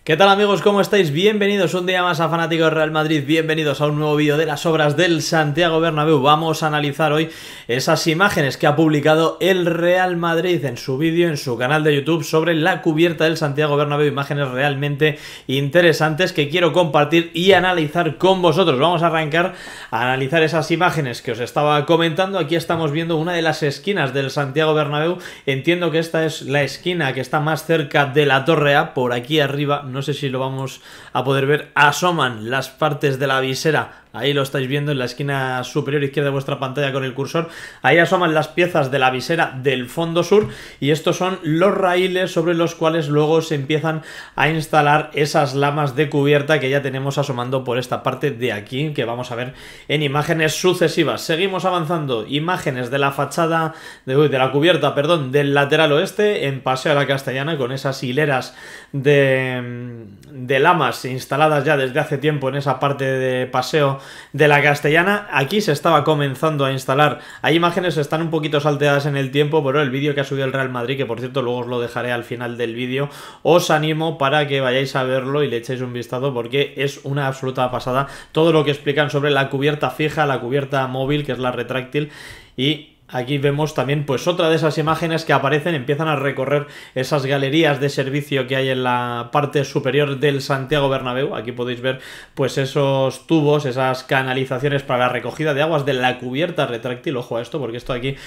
¿Qué tal amigos? ¿Cómo estáis? Bienvenidos un día más a Fanáticos Real Madrid, bienvenidos a un nuevo vídeo de las obras del Santiago Bernabéu. Vamos a analizar hoy esas imágenes que ha publicado el Real Madrid en su vídeo, en su canal de YouTube, sobre la cubierta del Santiago Bernabéu. Imágenes realmente interesantes que quiero compartir y analizar con vosotros. Vamos a arrancar a analizar esas imágenes que os estaba comentando. Aquí estamos viendo una de las esquinas del Santiago Bernabéu. Entiendo que esta es la esquina que está más cerca de la Torre A, por aquí arriba. No sé si lo vamos a poder ver, asoman las partes de la visera. Ahí lo estáis viendo en la esquina superior izquierda de vuestra pantalla con el cursor. Ahí asoman las piezas de la visera del fondo sur y estos son los raíles sobre los cuales luego se empiezan a instalar esas lamas de cubierta que ya tenemos asomando por esta parte de aquí, que vamos a ver en imágenes sucesivas. Seguimos avanzando. Imágenes de la fachada, de la cubierta, perdón, del lateral oeste en Paseo de la Castellana, con esas hileras de lamas instaladas ya desde hace tiempo en esa parte de Paseo de la Castellana. Aquí se estaba comenzando a instalar. Hay imágenes que están un poquito salteadas en el tiempo, pero el vídeo que ha subido el Real Madrid, que por cierto luego os lo dejaré al final del vídeo, os animo para que vayáis a verlo y le echéis un vistazo, porque es una absoluta pasada todo lo que explican sobre la cubierta fija, la cubierta móvil, que es la retráctil. Y aquí vemos también pues otra de esas imágenes que aparecen, empiezan a recorrer esas galerías de servicio que hay en la parte superior del Santiago Bernabéu. Aquí podéis ver pues esos tubos, esas canalizaciones para la recogida de aguas de la cubierta retráctil. Ojo a esto, porque esto aquí,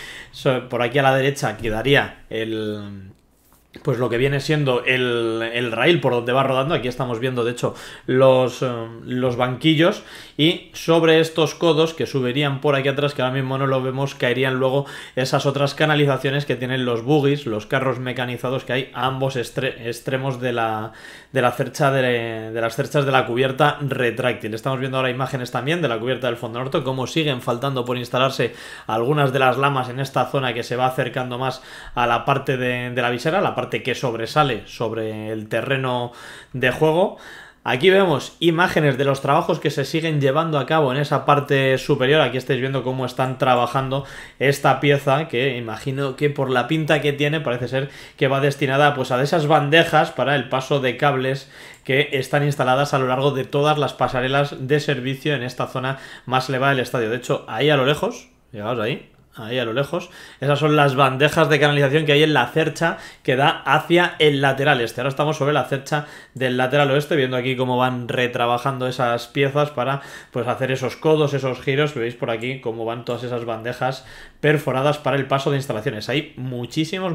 por aquí a la derecha quedaría pues lo que viene siendo el raíl por donde va rodando. Aquí estamos viendo de hecho los banquillos, y sobre estos codos que subirían por aquí atrás, que ahora mismo no lo vemos, caerían luego esas otras canalizaciones que tienen los buggies, los carros mecanizados que hay a ambos extremos de la cercha de las cerchas de la cubierta retráctil. Estamos viendo ahora imágenes también de la cubierta del fondo norte, como siguen faltando por instalarse algunas de las lamas en esta zona que se va acercando más a la parte de la visera, la parte que sobresale sobre el terreno de juego. Aquí vemos imágenes de los trabajos que se siguen llevando a cabo en esa parte superior. Aquí estáis viendo cómo están trabajando esta pieza, que imagino que por la pinta que tiene parece ser que va destinada pues a esas bandejas para el paso de cables que están instaladas a lo largo de todas las pasarelas de servicio en esta zona más elevada del estadio. De hecho, ahí a lo lejos, llegaos ahí a lo lejos, esas son las bandejas de canalización que hay en la cercha que da hacia el lateral este. Ahora estamos sobre la cercha del lateral oeste, viendo aquí cómo van retrabajando esas piezas para pues hacer esos codos, esos giros. Veis por aquí cómo van todas esas bandejas perforadas para el paso de instalaciones. Hay muchísimos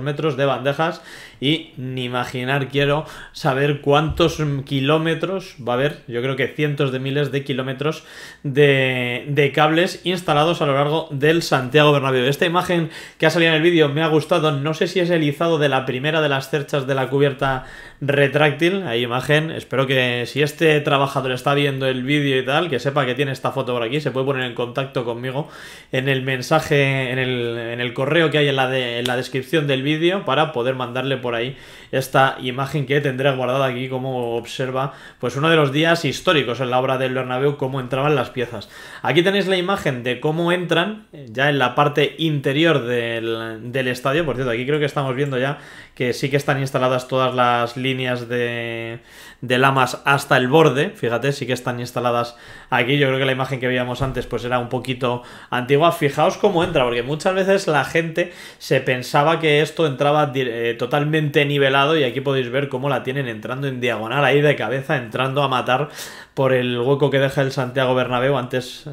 metros de bandejas, y ni imaginar quiero saber cuántos kilómetros va a haber. Yo creo que cientos de miles de kilómetros de cables instalados a lo largo del Santiago Bernabéu. Esta imagen que ha salido en el vídeo me ha gustado. No sé si es el izado de la primera de las cerchas de la cubierta retráctil. Hay imagen. Espero que si este trabajador está viendo el vídeo y tal, que sepa que tiene esta foto por aquí. Se puede poner en contacto conmigo en el mensaje, en el correo que hay en la descripción del vídeo, para poder mandarle por ahí esta imagen que tendré guardada aquí, como observa pues uno de los días históricos en la obra del Bernabéu, cómo entraban las piezas. Aquí tenéis la imagen de cómo entran ya en la parte interior del estadio. Por cierto, aquí creo que estamos viendo ya que sí que están instaladas todas las líneas de lamas hasta el borde. Fíjate, sí que están instaladas aquí. Yo creo que la imagen que veíamos antes pues era un poquito antigua. Fijaos cómo entra, porque muchas veces la gente se pensaba que esto entraba totalmente nivelado, y aquí podéis ver cómo la tienen entrando en diagonal, ahí de cabeza, entrando a matar por el hueco que deja el Santiago Bernabéu. Antes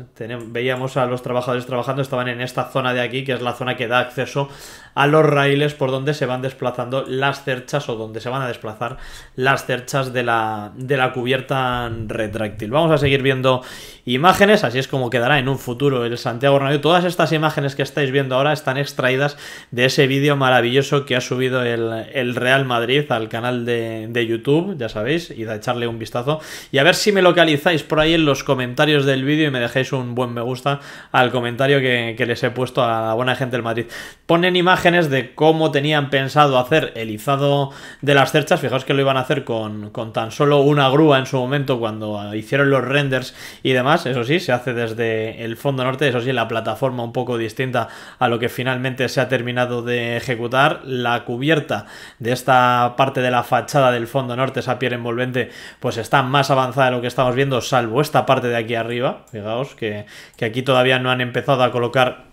veíamos a los trabajadores trabajando, estaban en esta zona de aquí, que es la zona que da acceso a los raíles por donde se van desplazando las cerchas, o donde se van a desplazar las cerchas de la cubierta retráctil. Vamos a seguir viendo imágenes. Así es como quedará en un futuro el Santiago Bernabéu. Todas estas imágenes que estáis viendo ahora están extraídas de ese vídeo maravilloso que ha subido el Real Madrid al canal de YouTube, ya sabéis, id a echarle un vistazo y a ver si me localizáis por ahí en los comentarios del vídeo y me dejáis un buen me gusta al comentario que les he puesto a la buena gente del Madrid. Ponen imágenes de cómo tenían pensado hacer el izado de las cerchas. Fijaos que lo iban a hacer con tan solo una grúa en su momento, cuando hicieron los renders y demás. Eso sí, se hace desde el fondo norte, eso sí, la plataforma un poco distinta a lo que finalmente se ha terminado de ejecutar. La cubierta de esta esa parte de la fachada del fondo norte, esa piel envolvente, pues está más avanzada de lo que estamos viendo, salvo esta parte de aquí arriba. Fijaos que aquí todavía no han empezado a colocar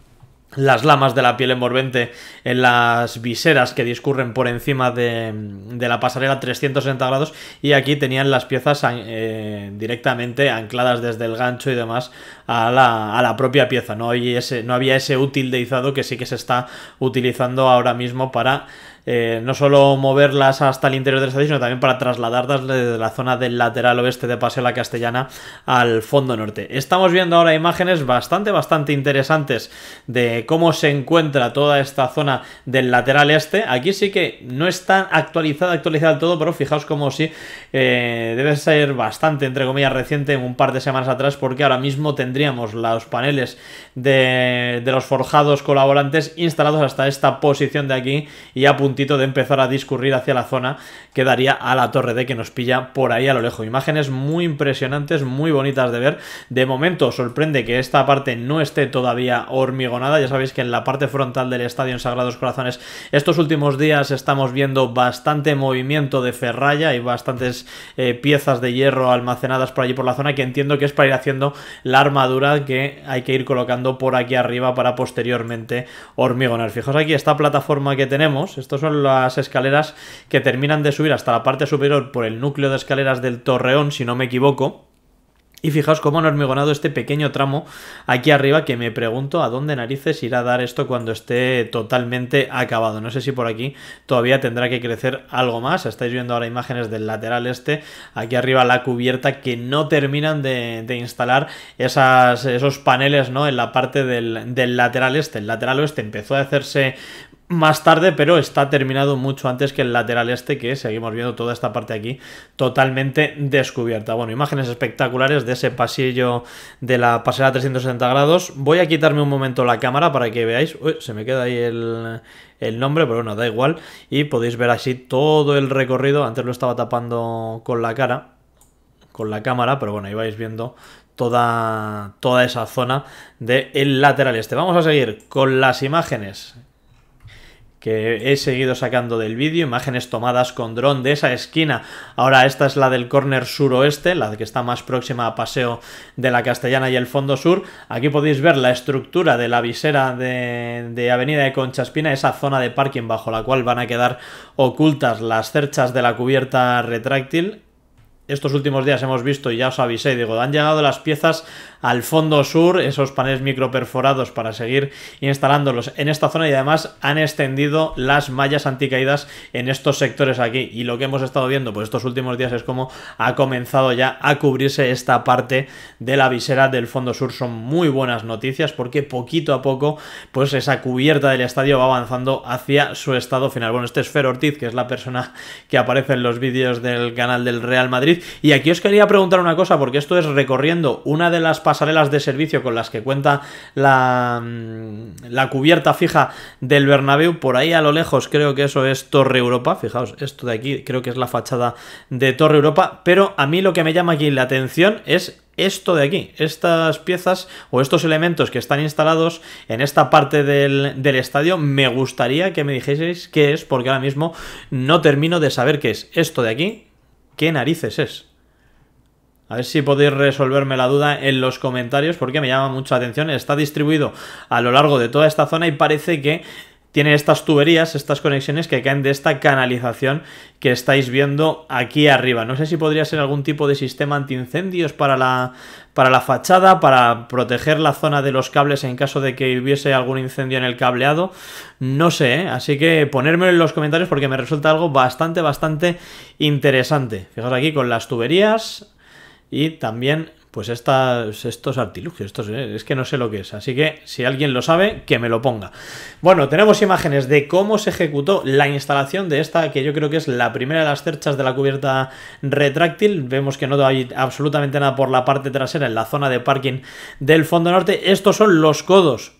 las lamas de la piel envolvente en las viseras que discurren por encima de la pasarela 360 grados, y aquí tenían las piezas directamente ancladas desde el gancho y demás a la propia pieza. No había ese útil de izado que sí que se está utilizando ahora mismo para no solo moverlas hasta el interior del estadio, sino también para trasladarlas desde la zona del lateral oeste de Paseo La Castellana al fondo norte. Estamos viendo ahora imágenes bastante interesantes de cómo se encuentra toda esta zona del lateral este. Aquí sí que no está actualizada del todo, pero fijaos como sí debe ser bastante, entre comillas, reciente, un par de semanas atrás, porque ahora mismo tendríamos los paneles de los forjados colaborantes instalados hasta esta posición de aquí y a puntito de empezar a discurrir hacia la zona que daría a la Torre D, que nos pilla por ahí a lo lejos. Imágenes muy impresionantes, muy bonitas de ver. De momento sorprende que esta parte no esté todavía hormigonada. Ya sabéis que en la parte frontal del estadio en Sagrados Corazones estos últimos días estamos viendo bastante movimiento de ferralla y bastantes piezas de hierro almacenadas por allí por la zona, que entiendo que es para ir haciendo la armadura que hay que ir colocando por aquí arriba para posteriormente hormigonar. Fijaos aquí esta plataforma que tenemos. Estos son las escaleras que terminan de subir hasta la parte superior por el núcleo de escaleras del Torreón, si no me equivoco. Y fijaos cómo han hormigonado este pequeño tramo aquí arriba, que me pregunto a dónde narices irá a dar esto cuando esté totalmente acabado. No sé si por aquí todavía tendrá que crecer algo más. Estáis viendo ahora imágenes del lateral este. Aquí arriba la cubierta, que no terminan de instalar esos paneles, ¿no?, en la parte del lateral este. El lateral oeste empezó a hacerse más tarde, pero está terminado mucho antes que el lateral este, que seguimos viendo toda esta parte aquí totalmente descubierta. Bueno, imágenes espectaculares de ese pasillo de la pasarela 360 grados. Voy a quitarme un momento la cámara para que veáis. Uy, se me queda ahí el nombre, pero bueno, da igual. Y podéis ver así todo el recorrido. Antes lo estaba tapando con la cámara, pero bueno, ahí vais viendo toda esa zona del lateral este. Vamos a seguir con las imágenes que he seguido sacando del vídeo, imágenes tomadas con dron de esa esquina. Ahora esta es la del córner suroeste, la que está más próxima a Paseo de la Castellana y el fondo sur. Aquí podéis ver la estructura de la visera de Avenida de Concha Espina, esa zona de parking bajo la cual van a quedar ocultas las cerchas de la cubierta retráctil. Estos últimos días hemos visto, y ya os avisé, digo, han llegado las piezas al fondo sur, esos paneles microperforados para seguir instalándolos en esta zona, y además han extendido las mallas anticaídas en estos sectores aquí. Y lo que hemos estado viendo pues estos últimos días es cómo ha comenzado ya a cubrirse esta parte de la visera del fondo sur. Son muy buenas noticias, porque poquito a poco pues esa cubierta del estadio va avanzando hacia su estado final. Bueno, este es Fer Ortiz, que es la persona que aparece en los vídeos del canal del Real Madrid. Y aquí os quería preguntar una cosa, porque esto es recorriendo una de las pasarelas de servicio con las que cuenta la cubierta fija del Bernabéu. Por ahí a lo lejos creo que eso es Torre Europa. Fijaos, esto de aquí creo que es la fachada de Torre Europa. Pero a mí lo que me llama aquí la atención es esto de aquí, estas piezas o estos elementos que están instalados en esta parte del estadio. Me gustaría que me dijeseis qué es, porque ahora mismo no termino de saber qué es esto de aquí. ¿Qué narices es? A ver si podéis resolverme la duda en los comentarios, porque me llama mucha atención. Está distribuido a lo largo de toda esta zona y parece que tiene estas tuberías, estas conexiones que caen de esta canalización que estáis viendo aquí arriba. No sé si podría ser algún tipo de sistema antiincendios para la fachada, para proteger la zona de los cables en caso de que hubiese algún incendio en el cableado. No sé, ¿eh? Así que ponérmelo en los comentarios, porque me resulta algo bastante interesante. Fijaos aquí con las tuberías y también pues estos artilugios, es que no sé lo que es, así que si alguien lo sabe, que me lo ponga. Bueno, tenemos imágenes de cómo se ejecutó la instalación de esta, que yo creo que es la primera de las cerchas de la cubierta retráctil. Vemos que no hay absolutamente nada por la parte trasera, en la zona de parking del fondo norte. Estos son los codos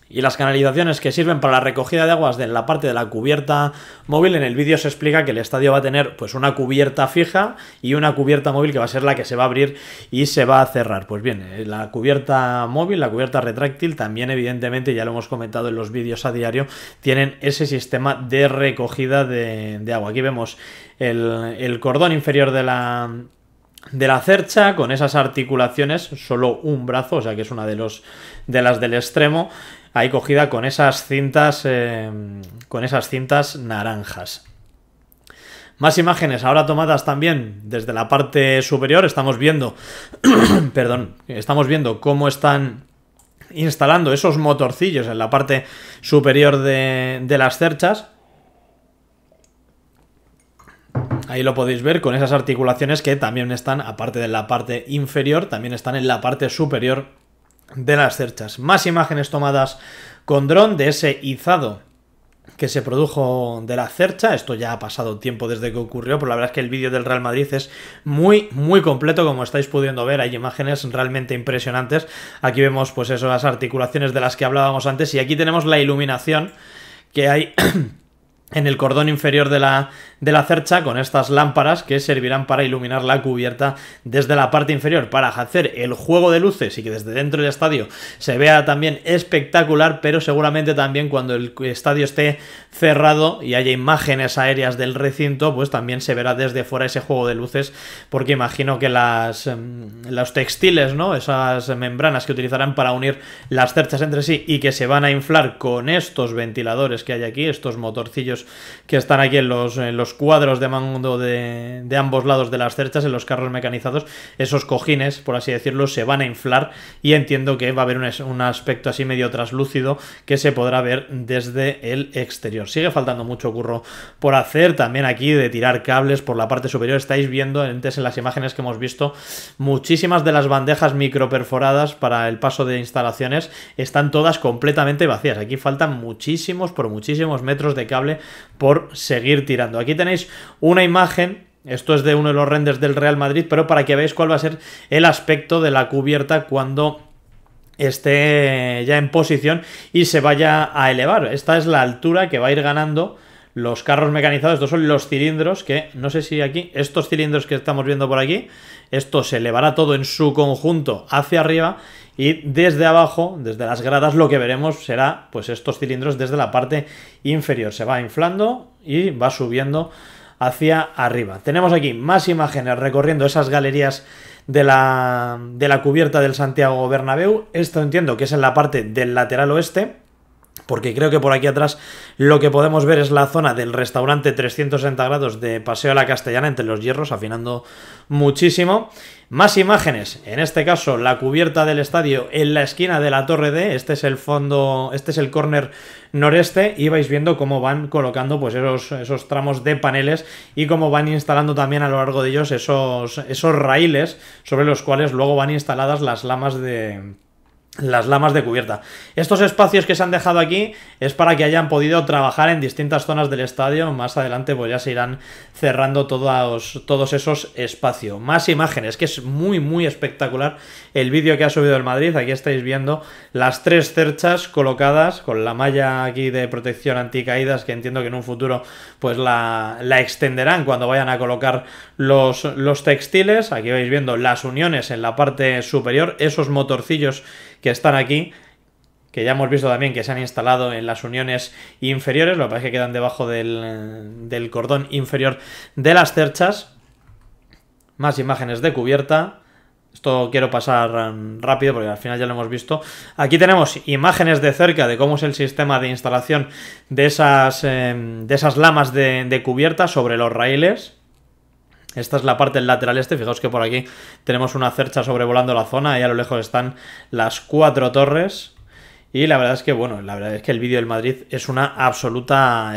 Y las canalizaciones que sirven para la recogida de aguas de la parte de la cubierta móvil, en el vídeo se explica que el estadio va a tener pues una cubierta fija y una cubierta móvil que va a ser la que se va a abrir y se va a cerrar. Pues bien, la cubierta móvil, la cubierta retráctil, también evidentemente, ya lo hemos comentado en los vídeos a diario, tienen ese sistema de recogida de agua. Aquí vemos el cordón inferior de la cercha con esas articulaciones, solo un brazo, o sea que es una de las del extremo, ahí cogida con esas cintas naranjas. Más imágenes ahora tomadas también desde la parte superior. Estamos viendo estamos viendo cómo están instalando esos motorcillos en la parte superior de las cerchas. Ahí lo podéis ver con esas articulaciones que también están, aparte de la parte inferior, también están en la parte superior de las cerchas. Más imágenes tomadas con dron de ese izado que se produjo de la cercha. Esto ya ha pasado tiempo desde que ocurrió, pero la verdad es que el vídeo del Real Madrid es muy completo, como estáis pudiendo ver. Hay imágenes realmente impresionantes. Aquí vemos pues esas articulaciones de las que hablábamos antes, y aquí tenemos la iluminación que hay en el cordón inferior de la cercha, con estas lámparas que servirán para iluminar la cubierta desde la parte inferior, para hacer el juego de luces y que desde dentro del estadio se vea también espectacular, pero seguramente también cuando el estadio esté cerrado y haya imágenes aéreas del recinto, pues también se verá desde fuera ese juego de luces, porque imagino que los textiles, ¿no?, esas membranas que utilizarán para unir las cerchas entre sí y que se van a inflar con estos ventiladores que hay aquí, estos motorcillos que están aquí en los cuadros de mando de ambos lados de las cerchas, en los carros mecanizados, esos cojines, por así decirlo, se van a inflar, y entiendo que va a haber un aspecto así medio traslúcido que se podrá ver desde el exterior. Sigue faltando mucho curro por hacer también aquí, de tirar cables por la parte superior. Estáis viendo antes en las imágenes que hemos visto, muchísimas de las bandejas microperforadas para el paso de instalaciones están todas completamente vacías. Aquí faltan muchísimos metros de cable por seguir tirando. Aquí tenéis una imagen, esto es de uno de los renders del Real Madrid, pero para que veáis cuál va a ser el aspecto de la cubierta cuando esté ya en posición y se vaya a elevar. Esta es la altura que va a ir ganando los carros mecanizados. Estos son los cilindros que, no sé si aquí, estos cilindros que estamos viendo por aquí, esto se elevará todo en su conjunto hacia arriba, y desde abajo, desde las gradas, lo que veremos será pues estos cilindros desde la parte inferior. Se va inflando y va subiendo hacia arriba. Tenemos aquí más imágenes recorriendo esas galerías de la cubierta del Santiago Bernabéu. Esto entiendo que es en la parte del lateral oeste, porque creo que por aquí atrás lo que podemos ver es la zona del restaurante 360 grados de Paseo de la Castellana, entre los hierros, afinando muchísimo. Más imágenes, en este caso la cubierta del estadio en la esquina de la Torre D. Este es el fondo, este es el córner noreste, y vais viendo cómo van colocando pues esos tramos de paneles y cómo van instalando también a lo largo de ellos esos raíles sobre los cuales luego van instaladas las lamas de cubierta. Estos espacios que se han dejado aquí es para que hayan podido trabajar en distintas zonas del estadio. Más adelante pues ya se irán cerrando todos esos espacios. Más imágenes, que es muy espectacular el vídeo que ha subido el Madrid. Aquí estáis viendo las 3 cerchas colocadas con la malla aquí de protección anticaídas, que entiendo que en un futuro pues la extenderán cuando vayan a colocar los textiles. Aquí vais viendo las uniones en la parte superior, esos motorcillos que están aquí, que ya hemos visto también que se han instalado en las uniones inferiores, lo que pasa es que quedan debajo del cordón inferior de las cerchas. Más imágenes de cubierta. Esto quiero pasar rápido porque al final ya lo hemos visto. Aquí tenemos imágenes de cerca de cómo es el sistema de instalación de esas lamas de cubierta sobre los raíles. Esta es la parte del lateral este. Fijaos que por aquí tenemos una cercha sobrevolando la zona y a lo lejos están las 4 torres. Y la verdad es que, bueno, la verdad es que el vídeo del Madrid es una absoluta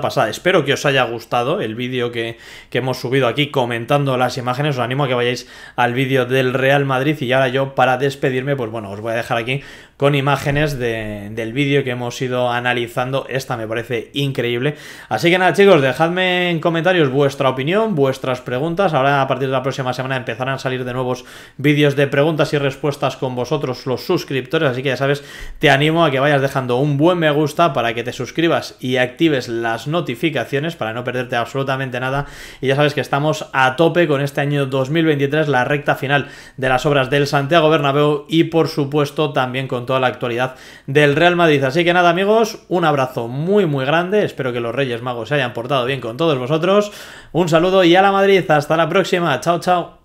pasada. Espero que os haya gustado el vídeo que hemos subido aquí comentando las imágenes. Os animo a que vayáis al vídeo del Real Madrid, y ahora yo, para despedirme, pues bueno, os voy a dejar aquí con imágenes del vídeo que hemos ido analizando. Esta me parece increíble. Así que nada, chicos, dejadme en comentarios vuestra opinión, vuestras preguntas. Ahora, a partir de la próxima semana, empezarán a salir de nuevos vídeos de preguntas y respuestas con vosotros, los suscriptores. Así que ya sabes, te te animo a que vayas dejando un buen me gusta para que te suscribas y actives las notificaciones para no perderte absolutamente nada. Y ya sabes que estamos a tope con este año 2023, la recta final de las obras del Santiago Bernabéu y por supuesto también con toda la actualidad del Real Madrid. Así que nada, amigos, un abrazo muy grande, espero que los Reyes Magos se hayan portado bien con todos vosotros, un saludo y a la Madrid, hasta la próxima, chao chao.